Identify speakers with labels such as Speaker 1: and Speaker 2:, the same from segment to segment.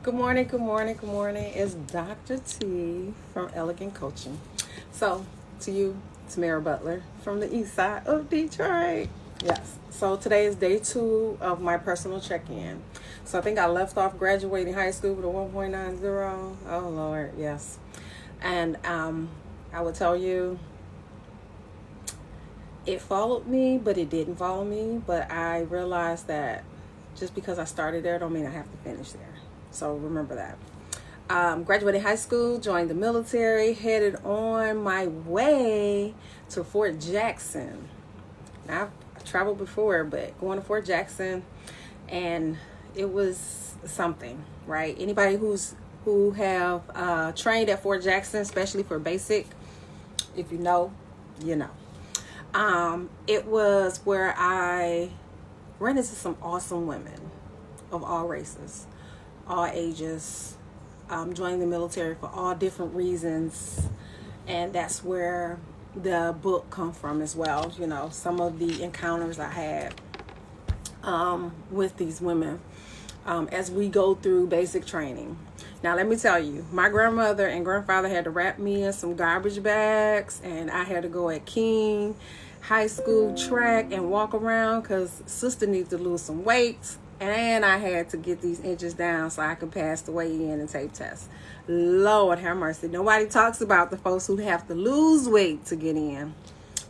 Speaker 1: Good morning, good morning, good morning. It's Dr. T from Elegant Coaching. So, to you, Tamara Butler from the east side of Detroit. Yes. So, today is day 2 of my personal check in. So, I think I left off graduating high school with a 1.90. Oh, Lord, yes. And I will tell you, it followed me, but it didn't follow me. But I realized that just because I started there don't mean I have to finish there. So remember that. Graduated high school, joined the military, headed on my way to Fort Jackson. Now, I've traveled before, but going to Fort Jackson, and it was something, right? Anybody who have trained at Fort Jackson, especially for basic, if you know, you know. It was where I ran into some awesome women of all races, all ages, joining the military for all different reasons, and that's where the book come from as well. You know, some of the encounters I had with these women as we go through basic training. Now, let me tell you, my grandmother and grandfather had to wrap me in some garbage bags, and I had to go at King High School track and walk around because sister needs to lose some weight. And I had to get these inches down so I could pass the weigh in and tape test. Lord have mercy. Nobody talks about the folks who have to lose weight to get in.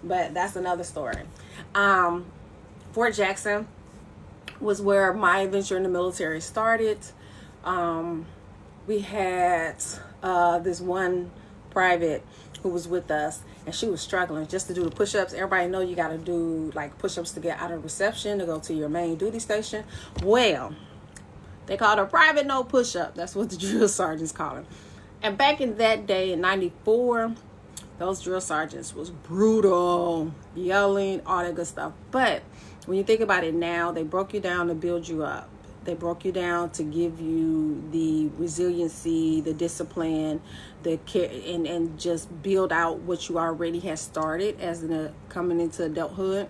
Speaker 1: But that's another story. Fort Jackson was where my adventure in the military started. We had this one private who was with us, and she was struggling just to do the push-ups. Everybody know you got to do like push-ups to get out of reception to go to your main duty station. Well, they called her private no push-up. That's what the drill sergeants call it. And back in that day in 94, those drill sergeants was brutal, yelling, all that good stuff. But when you think about it now, they broke you down to build you up. They broke you down to give you the resiliency, the discipline, the care, and just build out what you already had started as coming into adulthood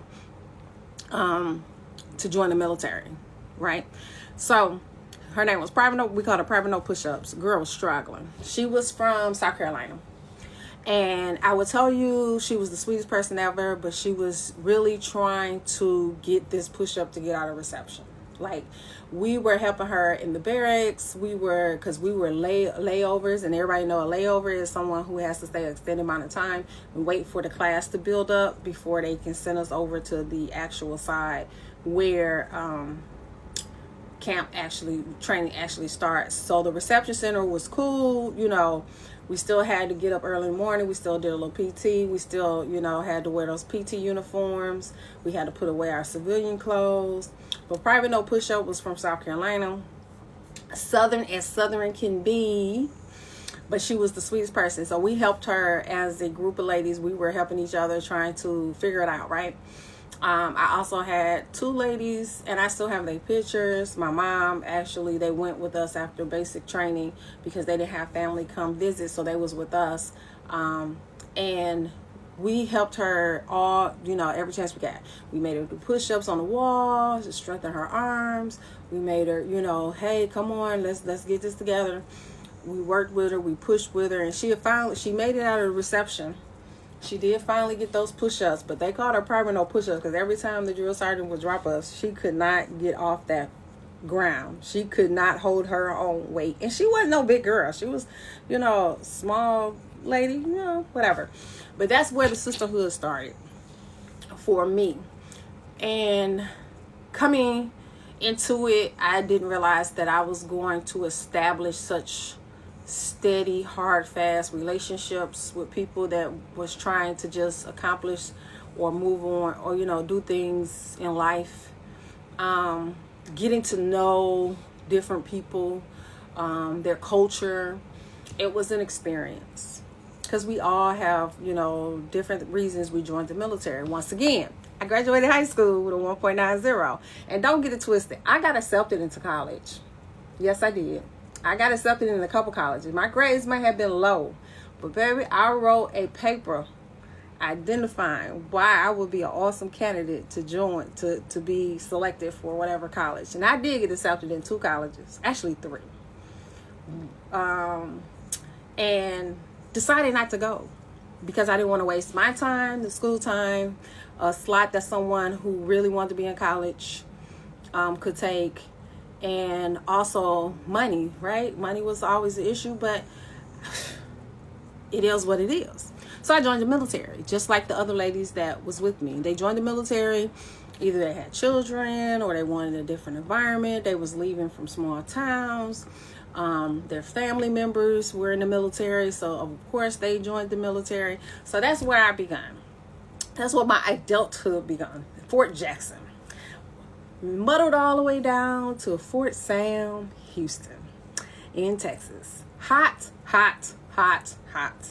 Speaker 1: to join the military, right? So her name was Private No. We called her Private No Push-Ups. Girl was struggling. She was from South Carolina. And I would tell you she was the sweetest person ever, but she was really trying to get this push-up to get out of reception. Like, we were helping her in the barracks. Because we were layovers, and everybody know a layover is someone who has to stay an extended amount of time and wait for the class to build up before they can send us over to the actual side where training actually starts. So the reception center was cool, you know. We still had to get up early in the morning. We still did a little PT. We still, had to wear those PT uniforms. We had to put away our civilian clothes. But Private No Push-Up was from South Carolina. Southern as Southern can be. But she was the sweetest person. So we helped her as a group of ladies. We were helping each other, trying to figure it out, right? I also had 2 ladies, and I still have their pictures. My mom, actually, they went with us after basic training because they didn't have family come visit, so they was with us. And we helped her all, every chance we got. We made her do push-ups on the wall to strengthen her arms. We made her, hey, come on, let's get this together. We worked with her, we pushed with her, and she made it out of the reception. She did finally get those push-ups, but they called her Private No Push-Ups because every time the drill sergeant would drop us, she could not get off that ground. She could not hold her own weight. And she wasn't no big girl. She was, small lady, whatever. But that's where the sisterhood started for me. And coming into it, I didn't realize that I was going to establish such steady, hard, fast relationships with people that was trying to just accomplish or move on or, do things in life. Getting to know different people, their culture. It was an experience because we all have, different reasons we joined the military. Once again, I graduated high school with a 1.90. And don't get it twisted. I got accepted into college. Yes, I did. I got accepted in a couple colleges. My grades may have been low, but baby, I wrote a paper identifying why I would be an awesome candidate to join, to be selected for whatever college. And I did get accepted in 2 colleges, actually 3. And decided not to go because I didn't want to waste my time, the school time, a slot that someone who really wanted to be in college could take, and also money, right? Money was always an issue, but it is what it is. So I joined the military, just like the other ladies that was with me. They joined the military. Either they had children or they wanted a different environment. They was leaving from small towns. Their family members were in the military, so of course they joined the military. So that's where I began. That's where my adulthood began. Fort Jackson. Muddled all the way down to Fort Sam, Houston, in Texas. Hot, hot, hot, hot.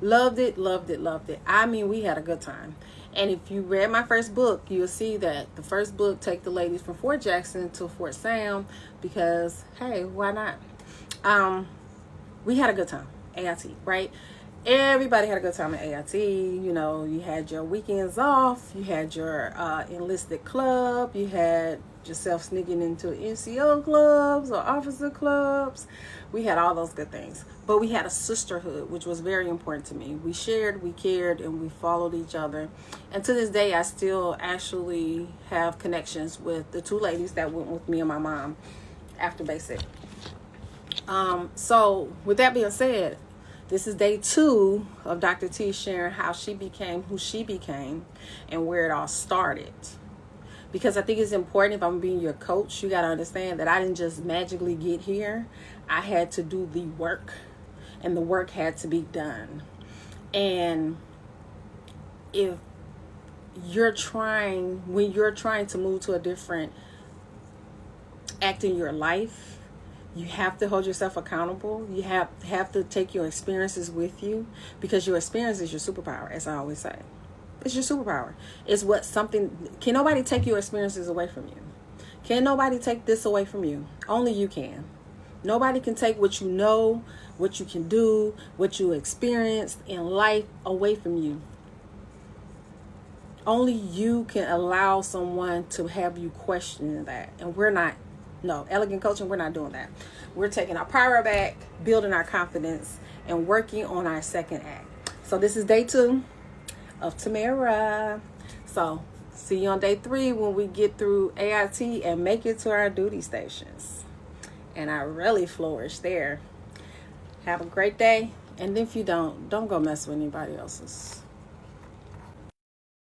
Speaker 1: Loved it, loved it, loved it. I mean, we had a good time. And if you read my first book, you'll see that the first book take the ladies from Fort Jackson to Fort Sam because, hey, why not? We had a good time. AIT, right? Everybody had a good time at AIT. You know, you had your weekends off. You had your enlisted club. You had yourself sneaking into NCO clubs or officer clubs. We had all those good things. But we had a sisterhood, which was very important to me. We shared, we cared, and we followed each other. And to this day, I still actually have connections with the two ladies that went with me and my mom after basic. So with that being said, this is day 2 of Dr. T sharing how she became who she became and where it all started. Because I think it's important, if I'm being your coach, you got to understand that I didn't just magically get here. I had to do the work, and the work had to be done. And if when you're trying to move to a different act in your life, you have to hold yourself accountable. You have to take your experiences with you, because your experience is your superpower, as I always say. It's your superpower. It's can nobody take your experiences away from you? Can nobody take this away from you? Only you can. Nobody can take what you know, what you can do, what you experienced in life away from you. Only you can allow someone to have you question that. And we're not. No, Elegant Coaching, we're not doing that. We're taking our power back, building our confidence, and working on our second act. So this is day 2 of Tamara. So see you on day 3 when we get through AIT and make it to our duty stations. And I really flourish there. Have a great day. And if you don't go mess with anybody else's.